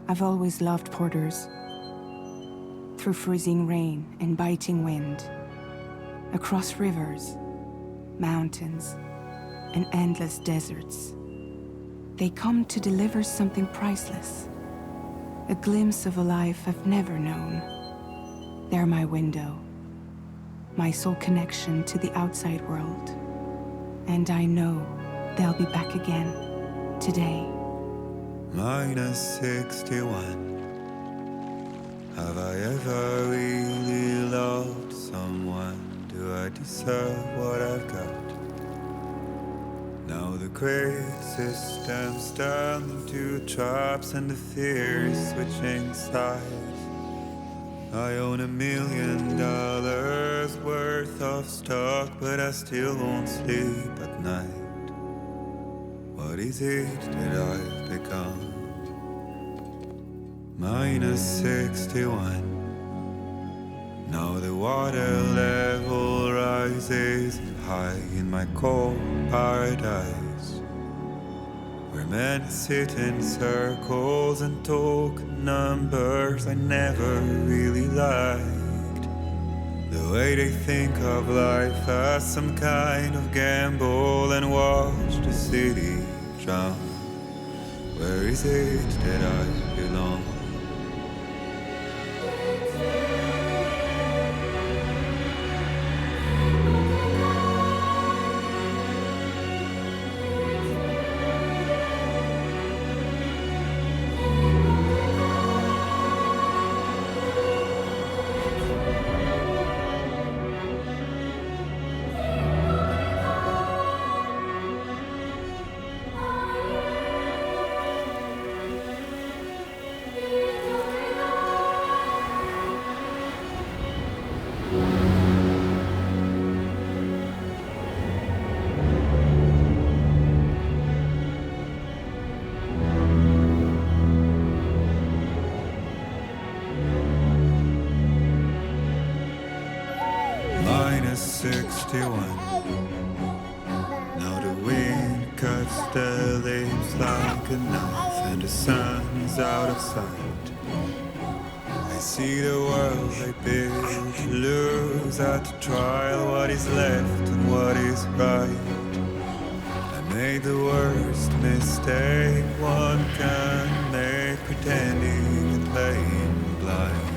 I've always loved porters. Through freezing rain and biting wind, across rivers, mountains, and endless deserts, they come to deliver something priceless, a glimpse of a life I've never known. They're my window, my sole connection to the outside world. And I know they'll be back again, today. Minus 61. Have I ever really loved someone? Do I deserve what I've got? Now the great systems turn into traps and the fear is switching sides. I own $1 million worth of stock, but I still won't sleep at night. What is it that I've become? Minus 61. Now the water level rises high in my cold paradise, where men sit in circles and talk numbers I never really liked. The way they think of life as some kind of gamble and watch the city drown. Where is it that I belong? Minus 61. Now the wind cuts the leaves like a knife and the sun is out of sight. I see the world I built to lose at the trial, what is left and what is right. I made the worst mistake one can make, pretending and playing blind.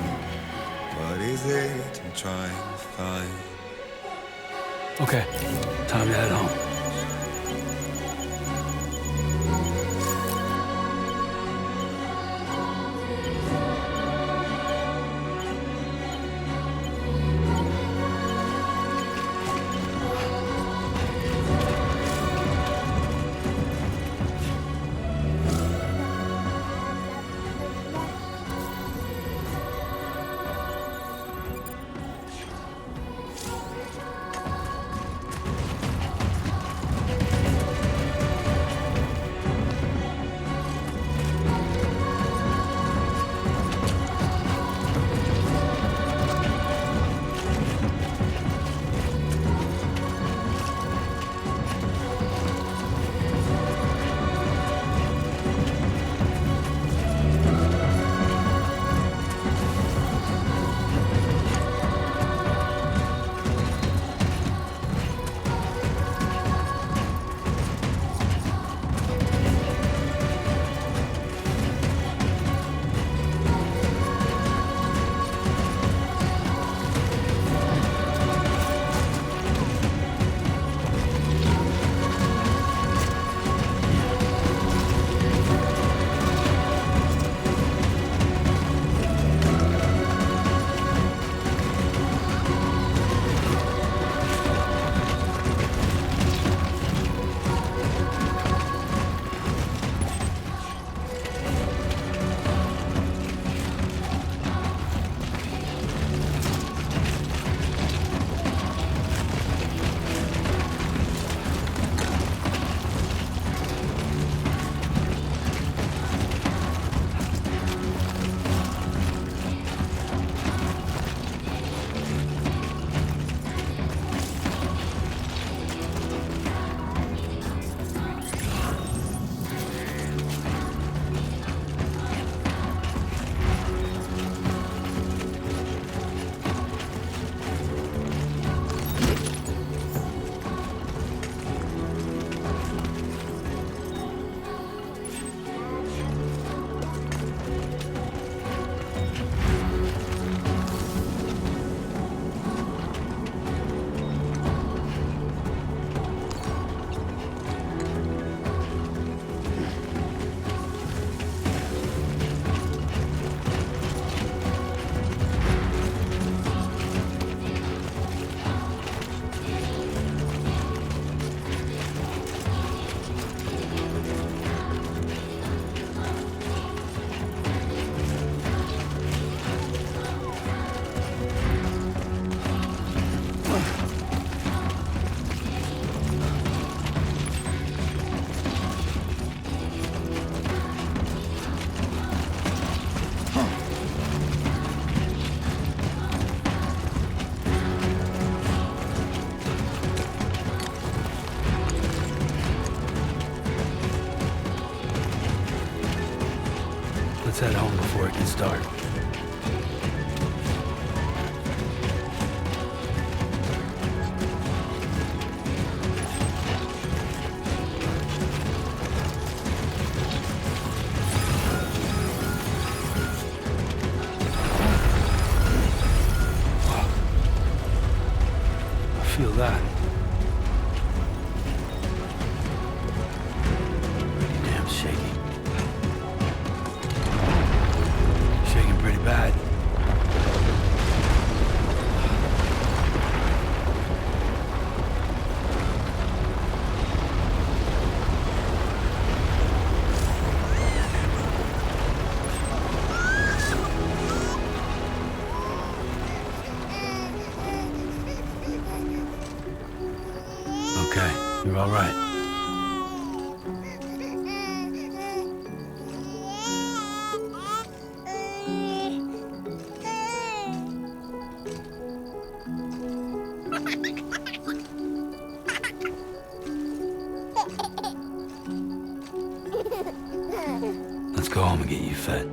What is it I'm trying to find? Okay, time to head home. start. Feel that. Pretty damn shaky. Shaking pretty bad. Okay, you're all right. Let's go home and get you fed.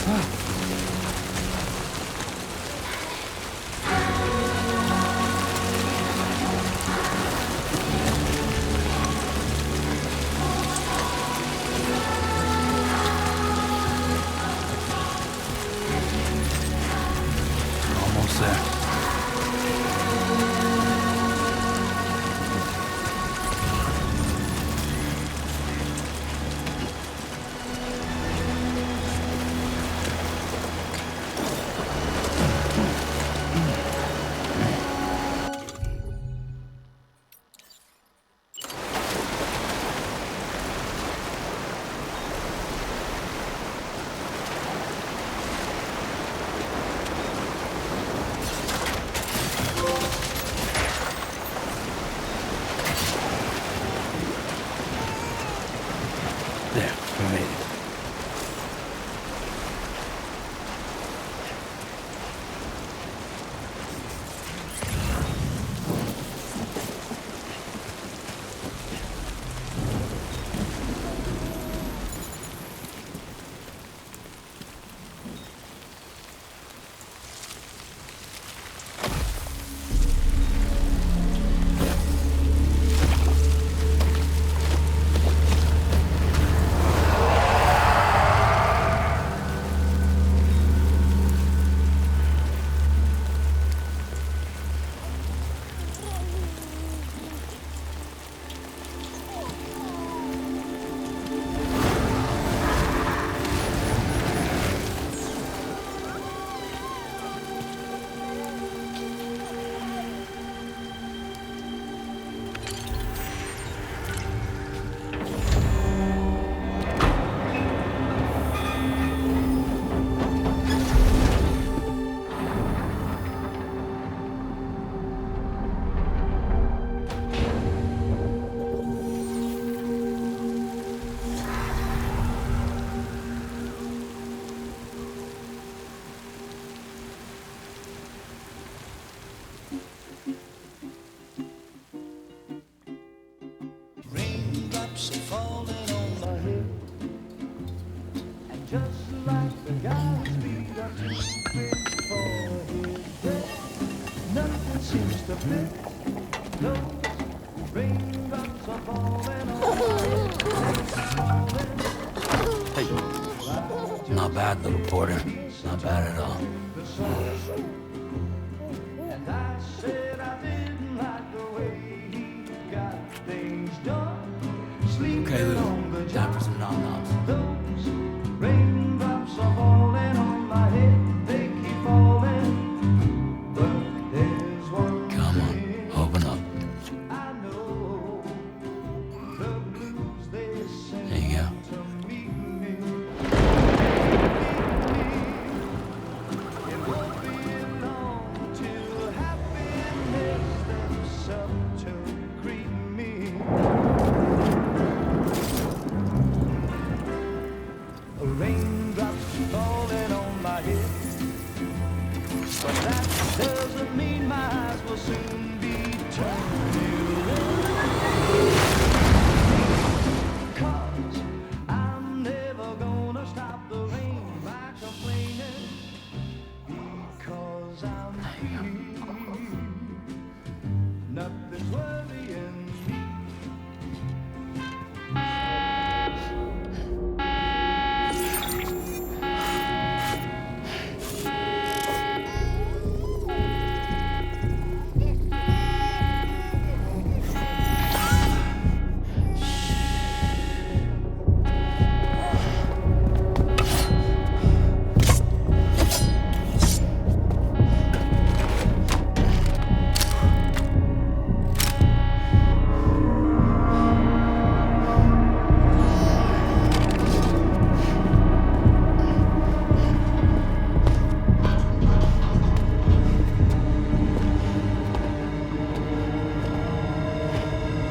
Almost there. There, we made it. Raindrops are falling on my head, and just like the guy's feet are too big for his bed, nothing seems to fit. Those raindrops are falling on my head. Hey, not bad, little porter. Not bad at all. And I said I didn't like the way he got things done. Okay, Lou, time for some nom-noms. Those raindrops are falling on my head, they keep falling. But there's one Come on, thing open up. I know, the blues they sing There you go. to meet me. It won't be long till happiness steps up to greet me. Raindrops falling on my head, but that doesn't mean my eyes will soon be turning red. 'Cause I'm never gonna stop the rain by complaining, because I'm free. Nothing's worrying me.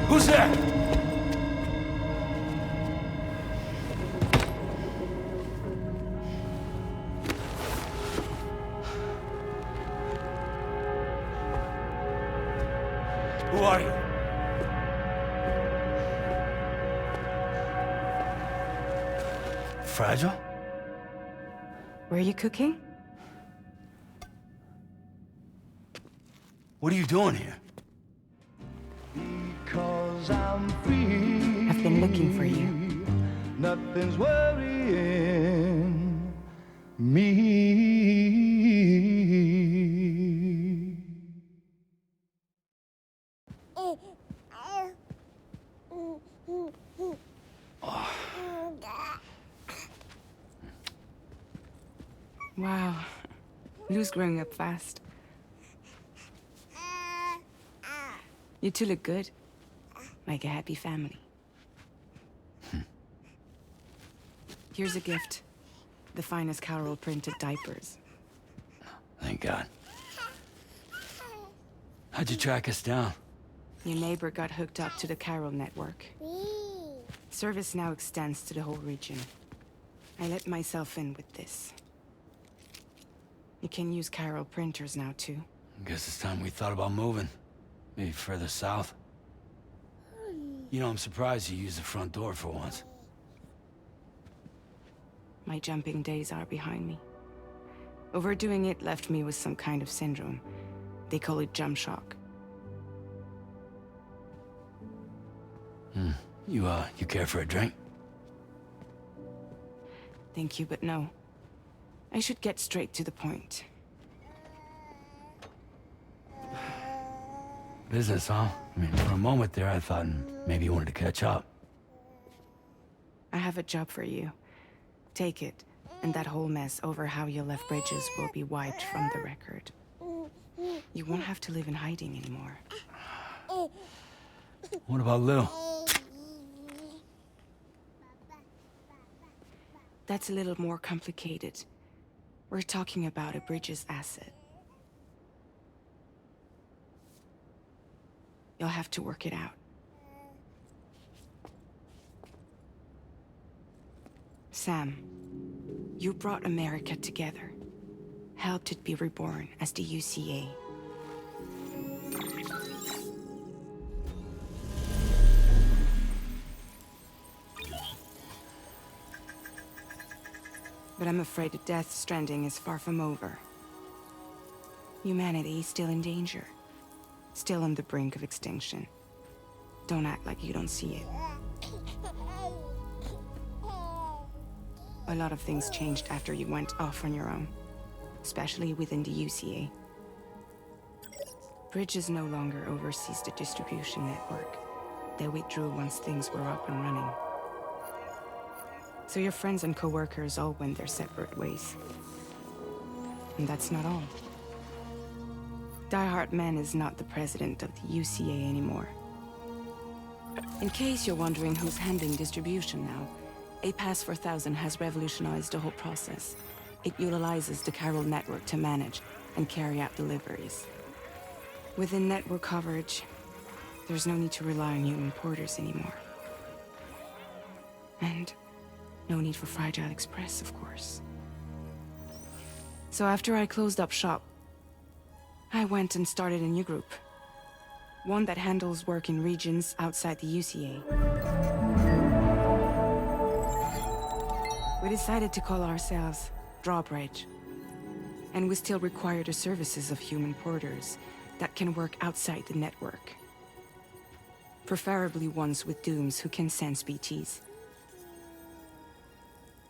Who's there? Who are you? Fragile? Were you cooking? What are you doing here? Because I'm free. I've been looking for you. Nothing's worrying me. Wow. Lou's growing up fast. You two look good. Like a happy family. Here's a gift. The finest Carol printed diapers. Thank God. How'd you track us down? Your neighbor got hooked up to the Carol network. Service now extends to the whole region. I let myself in with this. You can use Carol printers now, too. Guess it's time we thought about moving. Maybe further south. You know, I'm surprised you used the front door for once. My jumping days are behind me. Overdoing it left me with some kind of syndrome. They call it jump shock. You care for a drink? Thank you, but no. I should get straight to the point. Business, huh? I mean, for a moment there, I thought maybe you wanted to catch up. I have a job for you. Take it, and that whole mess over how you left Bridges will be wiped from the record. You won't have to live in hiding anymore. What about Lil? That's a little more complicated. We're talking about a Bridges asset. You'll have to work it out. Sam, you brought America together. Helped it be reborn as the UCA. But I'm afraid that Death Stranding is far from over. Humanity is still in danger. Still on the brink of extinction. Don't act like you don't see it. A lot of things changed after you went off on your own. Especially within the UCA. Bridges no longer oversees the distribution network. They withdrew once things were up and running. So your friends and co-workers all went their separate ways. And that's not all. Die Hard Man is not the president of the UCA anymore. In case you're wondering who's handling distribution now, A Pass 4000 has revolutionized the whole process. It utilizes the Carol network to manage and carry out deliveries. Within network coverage, there's no need to rely on human porters anymore. And no need for Fragile Express, of course. So after I closed up shop, I went and started a new group. One that handles work in regions outside the UCA. We decided to call ourselves Drawbridge. And we still require the services of human porters that can work outside the network. Preferably ones with dooms who can sense BTs.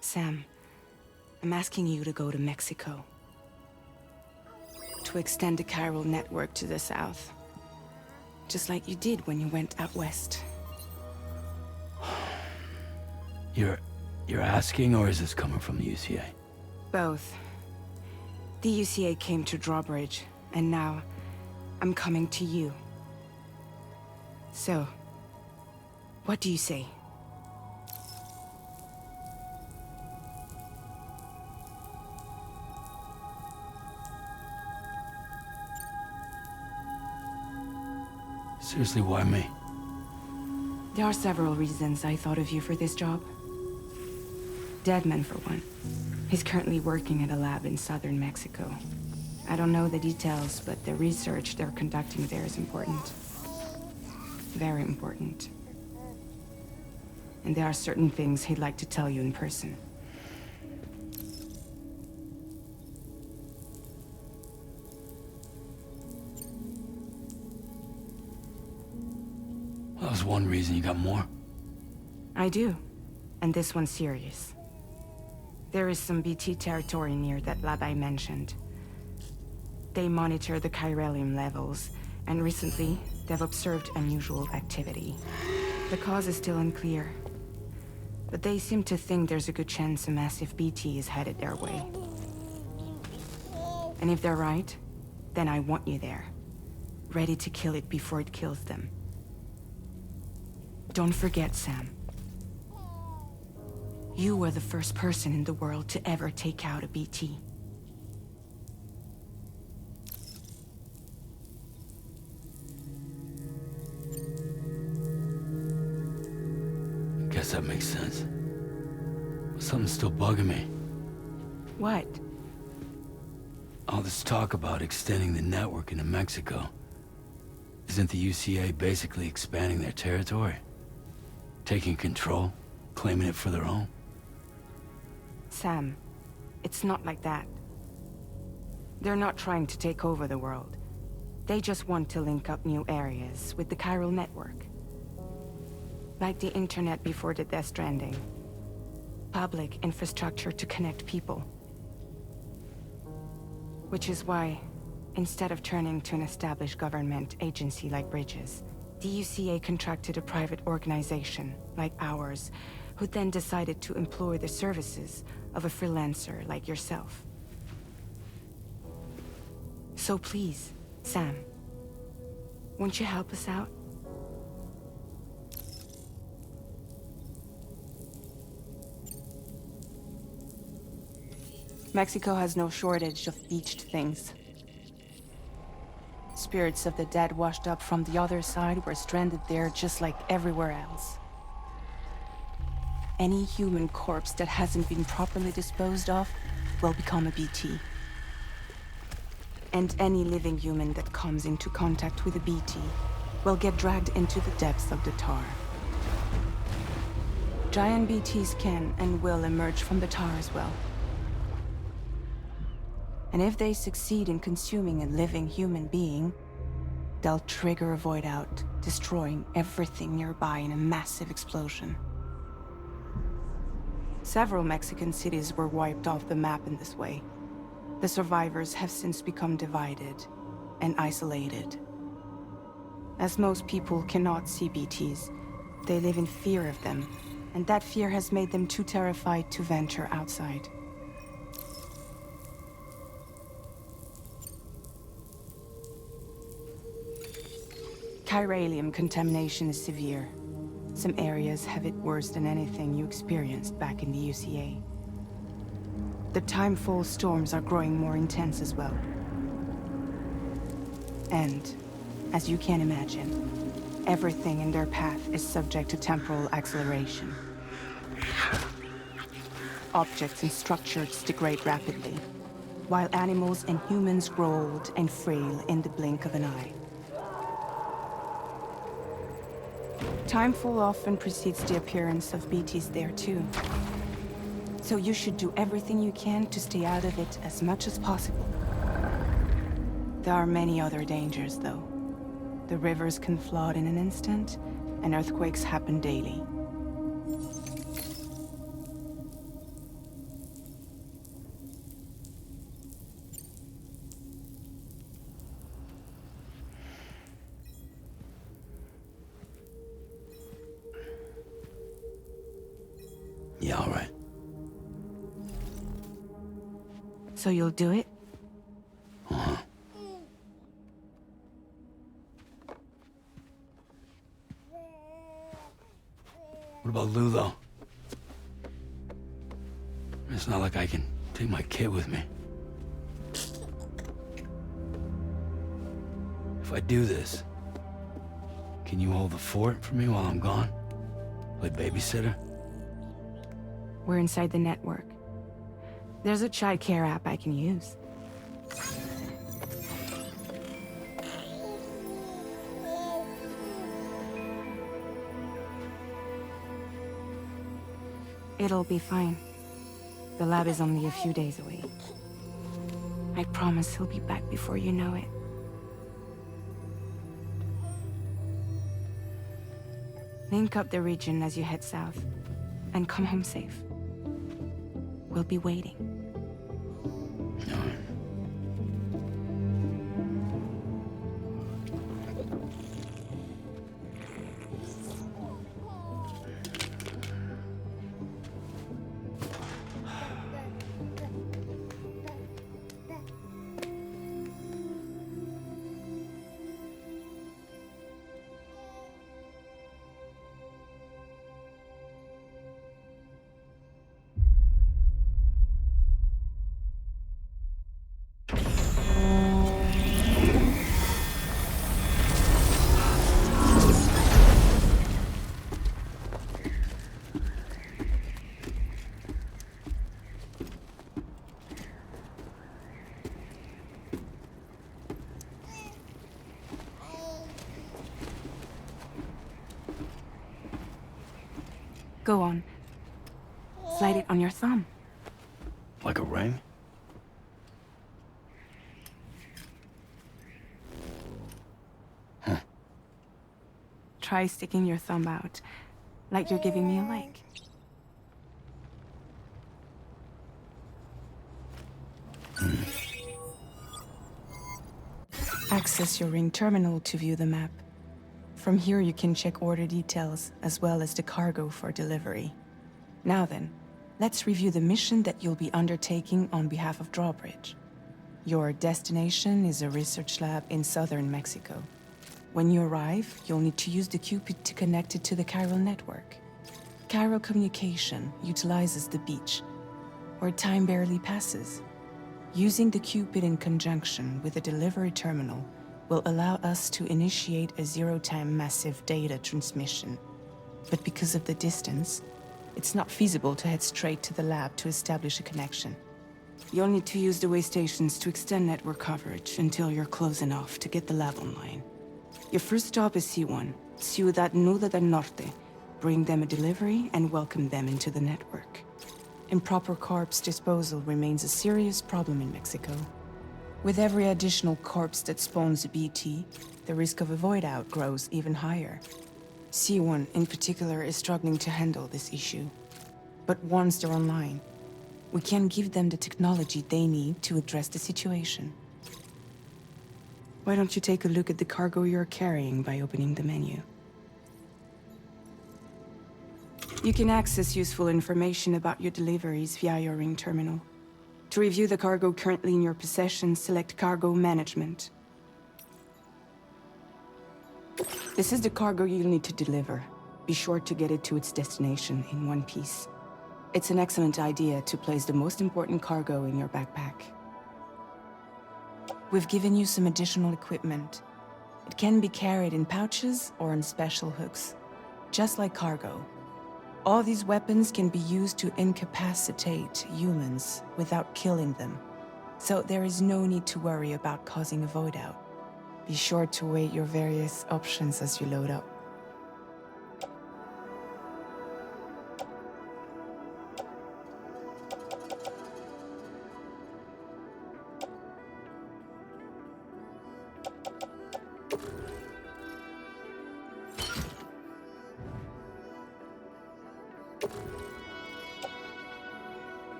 Sam, I'm asking you to go to Mexico. To extend the Carol network to the south. Just like you did when you went out west. You're asking, or is this coming from the UCA? Both. The UCA came to Drawbridge, and now I'm coming to you. So, what do you say? Seriously, why me? There are several reasons I thought of you for this job. Deadman, for one. He's currently working at a lab in southern Mexico. I don't know the details, but the research they're conducting there is important. Very important. And there are certain things he'd like to tell you in person. was one reason. You got more? I do. And this one's serious. There is some BT territory near that lab I mentioned. They monitor the chiralium levels, and recently, they've observed unusual activity. The cause is still unclear, but they seem to think there's a good chance a massive BT is headed their way. And if they're right, then I want you there, ready to kill it before it kills them. Don't forget, Sam. You were the first person in the world to ever take out a BT. Guess that makes sense. But something's still bugging me. What? All this talk about extending the network into Mexico. Isn't the UCA basically expanding their territory? Taking control, claiming it for their own? Sam, it's not like that. They're not trying to take over the world. They just want to link up new areas with the chiral network. Like the internet before the Death Stranding. Public infrastructure to connect people. Which is why, instead of turning to an established government agency like Bridges, the UCA contracted a private organization, like ours, who then decided to employ the services of a freelancer like yourself. So please, Sam, won't you help us out? Mexico has no shortage of beached things. Spirits of the dead washed up from the other side were stranded there just like everywhere else. Any human corpse that hasn't been properly disposed of will become a BT. And any living human that comes into contact with a BT will get dragged into the depths of the tar. Giant BTs can and will emerge from the tar as well. And if they succeed in consuming a living human being, they'll trigger a void out, destroying everything nearby in a massive explosion. Several Mexican cities were wiped off the map in this way. The survivors have since become divided and isolated. As most people cannot see BTs, they live in fear of them, and that fear has made them too terrified to venture outside. Chiralium contamination is severe. Some areas have it worse than anything you experienced back in the UCA. The timefall storms are growing more intense as well. And, as you can imagine, everything in their path is subject to temporal acceleration. Objects and structures degrade rapidly, while animals and humans grow old and frail in the blink of an eye. Timefall often precedes the appearance of BTs there too. So you should do everything you can to stay out of it as much as possible. There are many other dangers though. The rivers can flood in an instant, and earthquakes happen daily. Yeah, all right. So you'll do it? Uh-huh. What about Lou, though? It's not like I can take my kid with me. If I do this, can you hold the fort for me while I'm gone? Play babysitter? We're inside the network. There's a child care app I can use. It'll be fine. The lab is only a few days away. I promise he'll be back before you know it. Link up the region as you head south, and come home safe. We'll be waiting. Go on. Slide it on your thumb. Like a ring? Try sticking your thumb out, like you're giving me a like. Access your ring terminal to view the map. From here you can check order details, as well as the cargo for delivery. Now then, let's review the mission that you'll be undertaking on behalf of Drawbridge. Your destination is a research lab in southern Mexico. When you arrive, you'll need to use the Cupid to connect it to the chiral network. Chiral communication utilizes the beach, where time barely passes. Using the Cupid in conjunction with the delivery terminal will allow us to initiate a zero-time massive data transmission. But because of the distance, it's not feasible to head straight to the lab to establish a connection. You'll need to use the way stations to extend network coverage until you're close enough to get the lab online. Your first stop is C1, Ciudad Nuda del Norte. Bring them a delivery and welcome them into the network. Improper corpse disposal remains a serious problem in Mexico. With every additional corpse that spawns a BT, the risk of a void out grows even higher. C1 in particular is struggling to handle this issue. But once they're online, we can give them the technology they need to address the situation. Why don't you take a look at the cargo you're carrying by opening the menu? You can access useful information about your deliveries via your ring terminal. To review the cargo currently in your possession, select Cargo Management. This is the cargo you'll need to deliver. Be sure to get it to its destination in one piece. It's an excellent idea to place the most important cargo in your backpack. We've given you some additional equipment. It can be carried in pouches or on special hooks, just like cargo. All these weapons can be used to incapacitate humans without killing them. So there is no need to worry about causing a void out. Be sure to weigh your various options as you load up.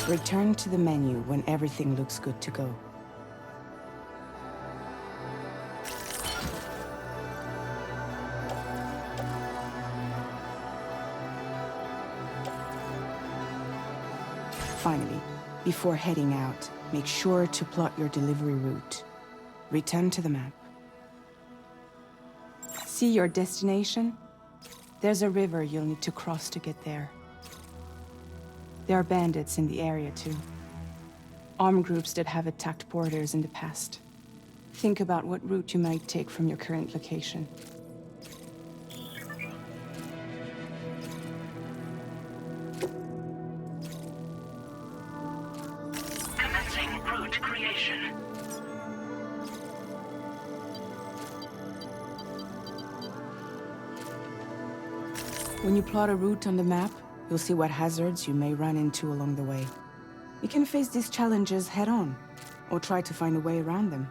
Return to the menu when everything looks good to go. Finally, before heading out, make sure to plot your delivery route. Return to the map. See your destination? There's a river you'll need to cross to get there. There are bandits in the area too. Armed groups that have attacked borders in the past. Think about what route you might take from your current location. Commencing route creation. When you plot a route on the map, you'll see what hazards you may run into along the way. You can face these challenges head-on, or try to find a way around them.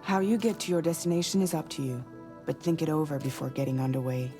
How you get to your destination is up to you, but think it over before getting underway.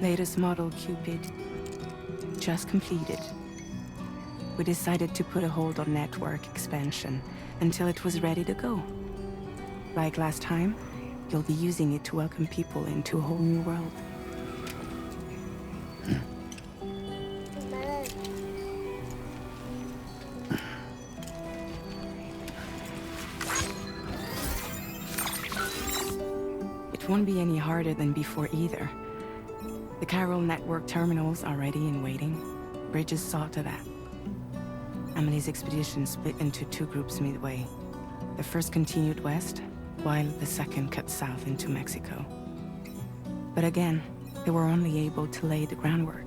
Latest model Cupid, just completed. We decided to put a hold on network expansion until it was ready to go. Like last time, you'll be using it to welcome people into a whole new world. It won't be any harder than before either. The Chiral network terminals are ready and waiting. Bridges saw to that. Emily's expedition split into two groups midway. The first continued west, while the second cut south into Mexico. But again, they were only able to lay the groundwork.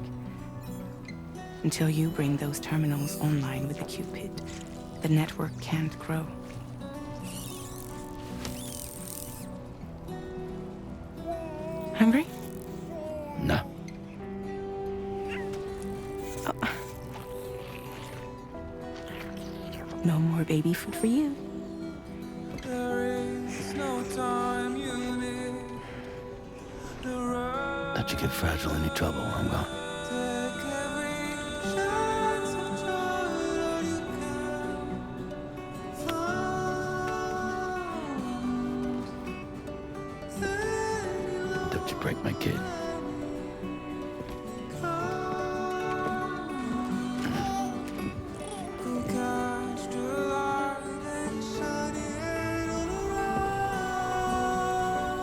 Until you bring those terminals online with the Cupid, the network can't grow. Hungry? No. Oh. No more baby food for you. Don't you get fragile any trouble, I'm gone. Don't you break my kid.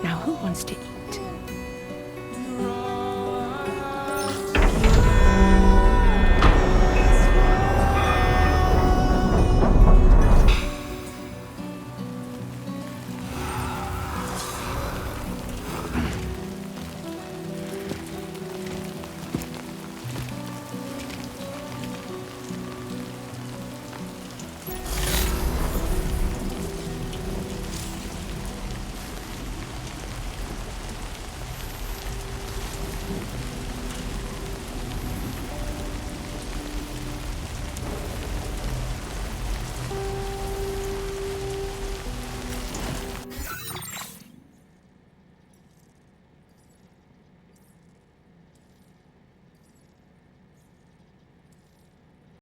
Now who wants to eat?